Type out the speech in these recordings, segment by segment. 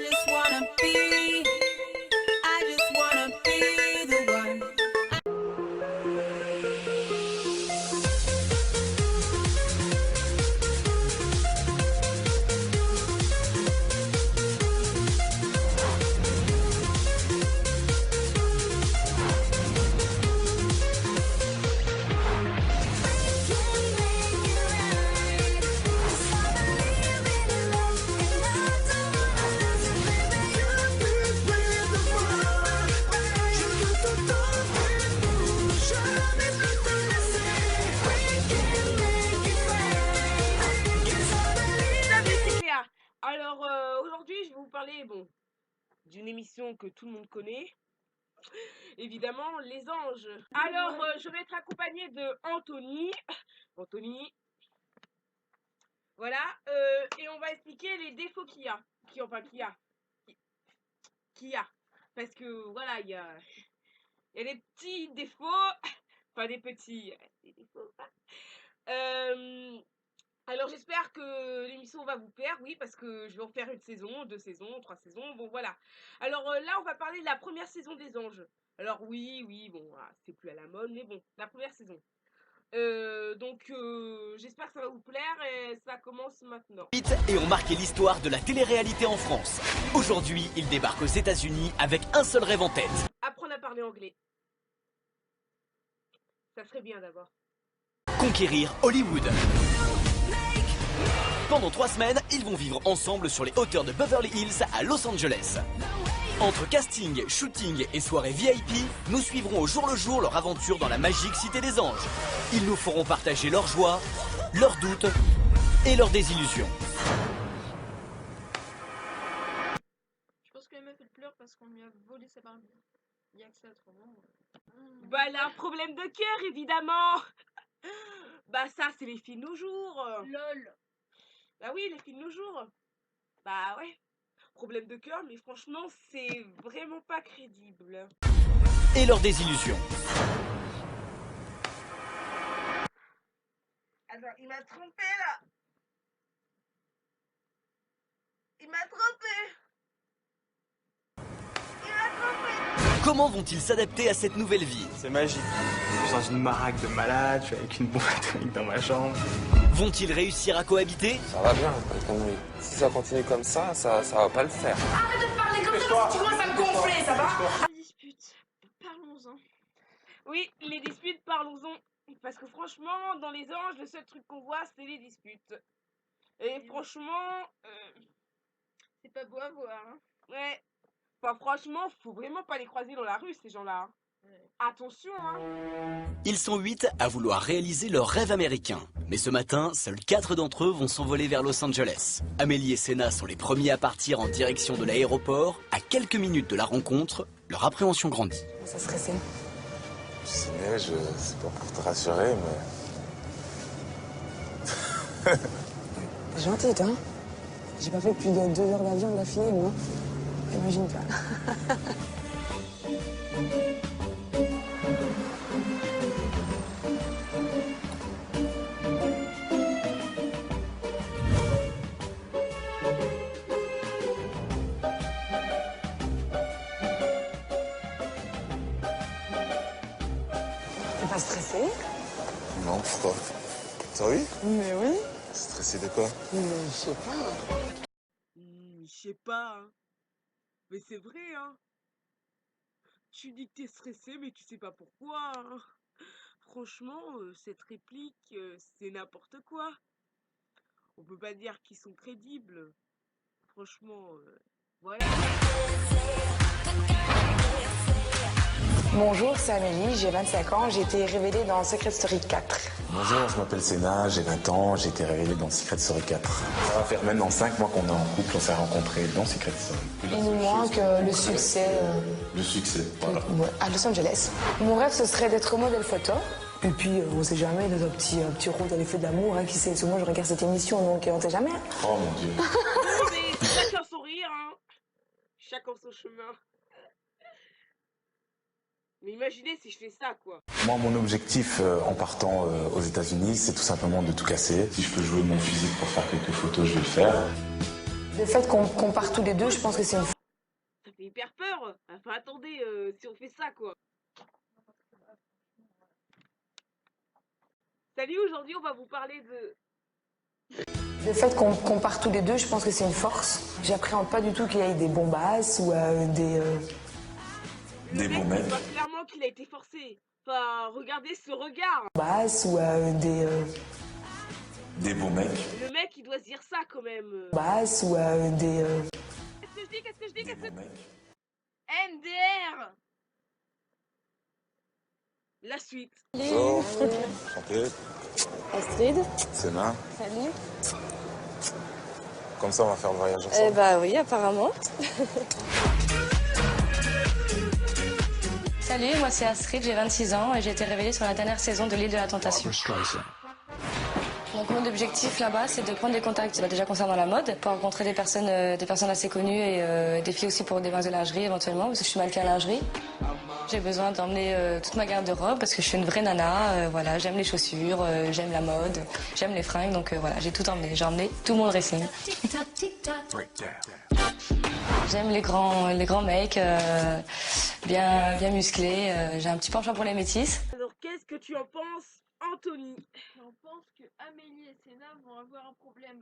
just wanna be, I just wanna be the one. Alors aujourd'hui je vais vous parler d'une émission que tout le monde connaît, évidemment Les Anges. Alors je vais être accompagnée de Anthony, voilà, et on va expliquer les défauts qu'il y a, parce que voilà il y a des petits défauts, enfin des petits, des défauts. Alors j'espère que l'émission va vous plaire, oui, parce que je vais en faire une saison, 2 saisons, 3 saisons, bon voilà. Alors là on va parler de la première saison des Anges. Alors oui, bon, voilà, c'est plus à la mode, mais bon, la première saison. J'espère que ça va vous plaire et ça commence maintenant. Et ont marqué l'histoire de la télé-réalité en France. Aujourd'hui, ils débarquent aux États-Unis avec un seul rêve en tête. Apprendre à parler anglais. Ça serait bien d'abord. Conquérir Hollywood. Pendant 3 semaines, ils vont vivre ensemble sur les hauteurs de Beverly Hills à Los Angeles. Entre casting, shooting et soirées VIP, nous suivrons au jour le jour leur aventure dans la magique Cité des Anges. Ils nous feront partager leurs joies, leurs doutes et leurs désillusions. Je pense que la meuf elle pleure parce qu'on lui a volé sa Barbie. Il y a que ça autrement. Bah elle a un problème de cœur évidemment. Bah ça c'est les filles de nos jours. LOL. Bah oui, les filles de nos jours. Bah ouais. Problème de cœur, mais franchement, c'est vraiment pas crédible. Et leurs désillusions. Attends, il m'a trompé là. Il m'a trompé. Comment vont-ils s'adapter à cette nouvelle vie? C'est magique. Je suis dans une baraque de malade, je suis avec une bombe atomique dans ma chambre. Vont-ils réussir à cohabiter? Ça va bien, pas de conneries. Si ça continue comme ça va pas le faire. Arrête de parler comme ça, tu commences à me gonfler, ça va? Les disputes, parlons-en. Oui, les disputes, parlons-en. Parce que franchement, dans les Anges, le seul truc qu'on voit, c'est les disputes. Et franchement, c'est pas beau à voir, hein. Ouais. Enfin, franchement, faut vraiment pas les croiser dans la rue, ces gens-là. Ouais. Attention, hein. Ils sont 8 à vouloir réaliser leur rêve américain. Mais ce matin, seuls 4 d'entre eux vont s'envoler vers Los Angeles. Amélie et Senna sont les premiers à partir en direction de l'aéroport. À quelques minutes de la rencontre, leur appréhension grandit. Ça stressait. Mais c'est pas pour te rassurer, mais... T'es gentil, toi. J'ai pas fait plus de 2 heures d'avion d'affilée, moi. Imagine-toi. T'es pas stressé? Non, pourquoi? Ça oui? Mais oui. Stressé de quoi? Mais je sais pas. Je sais pas, hein. Mais c'est vrai, hein. Tu dis que t'es stressé, mais tu sais pas pourquoi, hein. Franchement, cette réplique, c'est n'importe quoi. On peut pas dire qu'ils sont crédibles. Franchement, voilà. Bonjour, c'est Amélie, j'ai 25 ans, j'ai été révélée dans Secret Story 4. Bonjour, je m'appelle Senna, j'ai 20 ans, j'ai été révélée dans Secret Story 4. Ça va faire maintenant 5 mois qu'on est en couple, on s'est rencontrés dans Secret Story. Il nous manque le succès. Le succès, voilà. À Los Angeles. Mon rêve, ce serait d'être modèle photo. Et puis, on sait jamais, dans un petit rôle dans les feux de l'amour, hein, qui sait, parce que moi je regarde cette émission, donc on sait jamais. Oh mon Dieu. Mais chacun son rire, hein. Chacun son chemin. Mais imaginez si je fais ça, quoi. Moi, mon objectif en partant aux États-Unis, c'est tout simplement de tout casser. Si je peux jouer mon physique pour faire quelques photos, je vais le faire. Le fait qu'on parte tous les deux, je pense que c'est une Ça fait hyper peur. Enfin, attendez, si on fait ça, quoi. Salut, aujourd'hui, on va vous parler de... Le fait qu'on parte tous les deux, je pense que c'est une force. J'appréhende pas du tout qu'il y ait des bombasses ou des Des beaux on mecs. voit clairement qu'il a été forcé. Enfin, regardez ce regard. bombasses ou Des beaux mecs. Le mec, il doit se dire ça, quand même. bombasses ou des Qu'est-ce que je dis? Qu'est-ce que je dis? Des beaux mecs. MDR. La suite. Bonjour. Enchanté. Astrid, Sénat. salut. Comme ça, on va faire le voyage Eh ensemble. bah oui, apparemment. Salut, moi c'est Astrid, j'ai 26 ans et j'ai été révélée sur la dernière saison de l'île de la Tentation. Donc mon objectif là-bas, c'est de prendre des contacts déjà concernant la mode, pour rencontrer des personnes assez connues et des filles aussi pour des marques de lingerie éventuellement, parce que je suis mannequin lingerie. J'ai besoin d'emmener toute ma garde-robe parce que je suis une vraie nana, voilà, j'aime les chaussures, j'aime la mode, j'aime les fringues, donc voilà, j'ai tout emmené, j'ai emmené tout mon dressing. J'aime les grands mecs, bien musclés, j'ai un petit penchant pour les métis. Alors, qu'est-ce que tu en penses, Anthony? On pense que Amélie et Sénat vont avoir un problème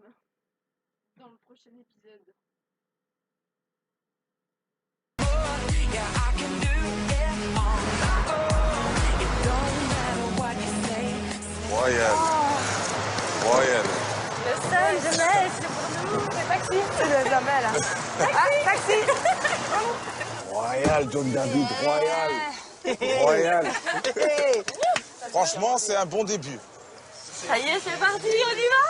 dans le prochain épisode. Royal. Royal. Le seul jeunesse, c'est pour nous, c'est taxi. C'est jamais là. Taxi. Royal, John David, Royal. Royal. Franchement, c'est un bon début. Ça y est, c'est parti, on y va.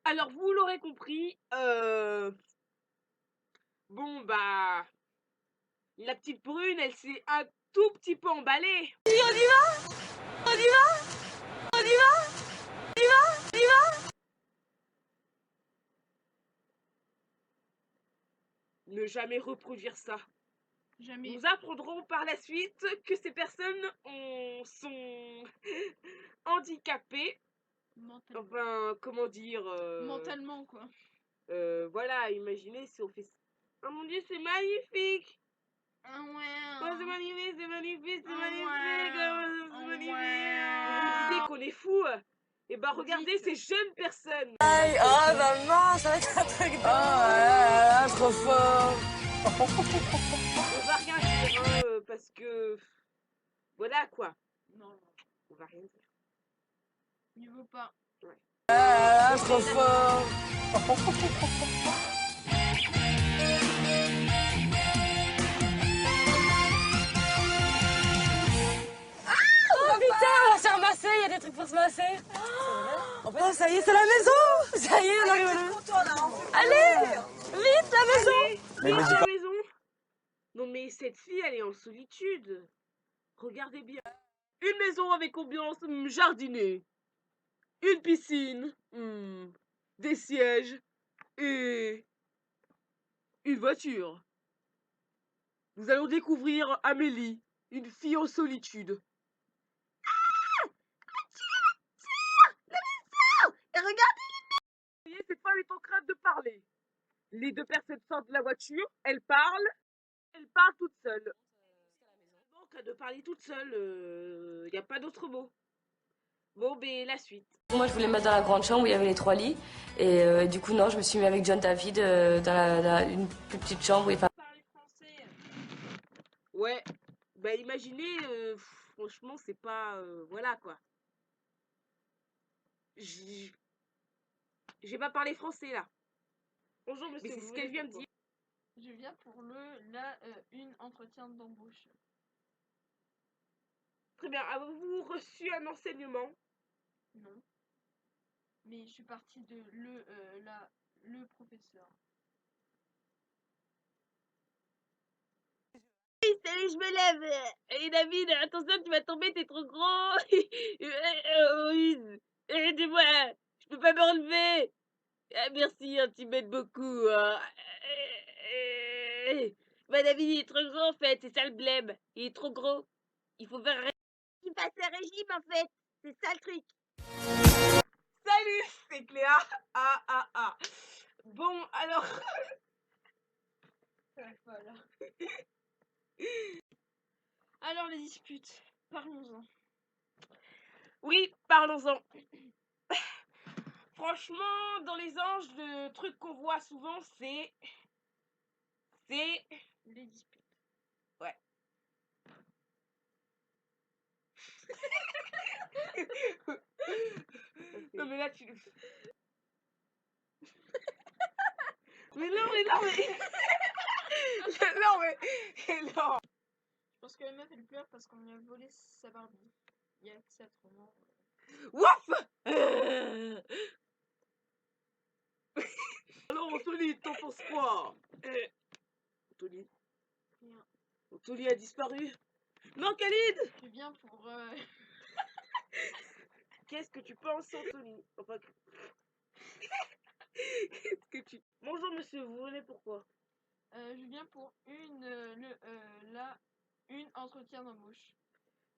Alors, vous l'aurez compris, bon, bah... La petite brune, elle s'est un tout petit peu emballée. On y va. On y va. On y va. On y va. On y va. Ne jamais reproduire ça. Jamais. Nous apprendrons par la suite que ces personnes sont handicapées. Mentalement. Enfin, comment dire... Mentalement, quoi. Voilà, imaginez si on fait ça. Oh mon dieu, c'est magnifique! Ah ouais. Oh, c'est magnifique, c'est magnifique, c'est Ah magnifique! ouais. Oh, c'est Ah magnifique! ouais. Vous disiez qu'on est fou? Et bah regardez Dites. ces jeunes personnes! Aïe, oh maman, ça va être un truc de... Oh, trop fort. On va rien dire, hein, parce que... Voilà quoi. Non, On va rien dire. il veut pas. Trop fort. Oh putain, on va se faire masser, il y a des trucs pour se masser. Oh, ça y est, c'est la maison. Ça y est, on arrive à la maison. Allez, vite, la maison. Mais la maison? Non mais cette fille, elle est en solitude. Regardez bien. Une maison avec ambiance jardinée. Une piscine. Des sièges. Et... une voiture. Nous allons découvrir Amélie, une fille en solitude. Et regardez les mecs! Cette femme est en train de parler. Les deux personnes sortent de la voiture, elles parlent toutes seules. Donc, de parler toutes seules, y a pas d'autre mot. Bon, ben, la suite. Moi je voulais me mettre dans la grande chambre où il y avait les 3 lits et du coup non, je me suis mis avec John David dans une plus petite chambre où il Parler français. Ouais, bah imaginez, franchement, c'est pas... voilà, quoi. J'ai pas parlé français, là. Bonjour, monsieur, c'est ce qu'elle vient de dire. Je viens pour une entretien d'embauche. Très bien, avez-vous reçu un enseignement? Non. Mais je suis partie de le professeur. Salut, je me lève. Et David, attention, tu vas tomber, t'es trop gros. Aidez-moi, je peux pas me relever. Ah, merci, hein, tu m'aides beaucoup. Bah, David, il est trop gros en fait, c'est ça le blême. Il est trop gros. Il faut faire un régime. Il passe un régime en fait. C'est ça le truc. Salut! Salut, c'est Cléa. Bon, alors... Voilà. Alors les disputes, parlons-en. Oui, parlons-en. Franchement, dans les anges, le truc qu'on voit souvent, c'est... Les disputes. Ouais. Non mais là tu... Mais non, mais non, mais... non, mais... non. Je pense que la meuf elle pleure parce qu'on lui a volé sa Barbie. Il y a que ça autrement. Wouf. Alors Anthony, t'en penses quoi? Anthony? Rien. Anthony a disparu? Non, Khalid! Je viens pour... Qu'est-ce que tu penses, Anthony? Enfin... Qu'est-ce que tu... Bonjour monsieur, vous venez pourquoi? je viens pour une entretien d'embauche.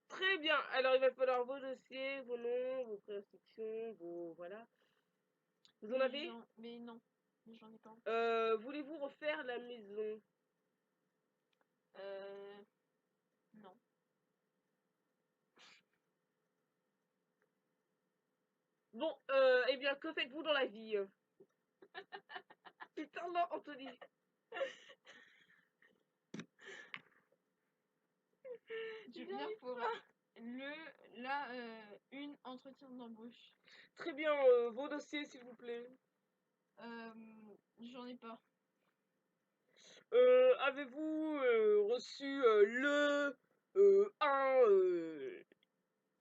Très bien, alors il va falloir vos dossiers, vos noms, vos préinscriptions, vos... voilà. Vous en avez? Mais non, j'en ai pas. Voulez-vous refaire la maison? Non. Bon, eh bien, que faites-vous dans la vie? Putain, non, Anthony. Je viens pour une entretien d'embauche. Très bien, vos dossiers, s'il vous plaît. J'en ai pas. Avez-vous reçu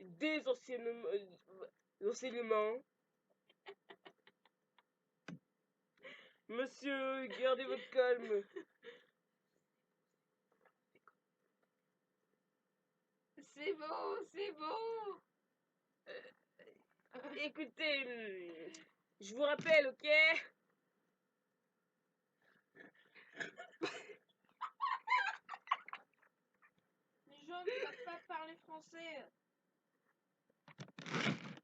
des enseignements? Monsieur, gardez votre calme. C'est bon, c'est bon. Écoutez, je vous rappelle, ok? Les gens ne savent pas parler français.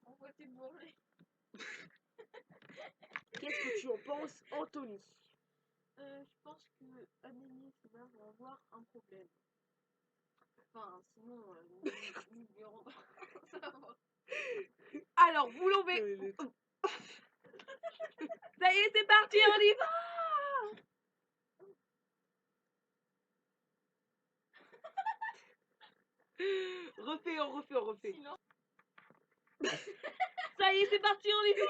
On voit tes bourrés. Qu'est-ce que tu en penses, Anthony? Je pense que Amélie et Sylvain vont avoir un problème. Enfin, sinon, nous verrons pas. Ça va. Alors, vous l'avez... Ça y est, c'est parti, on y va! on refait. Sinon... Ça y est, c'est parti, on y va!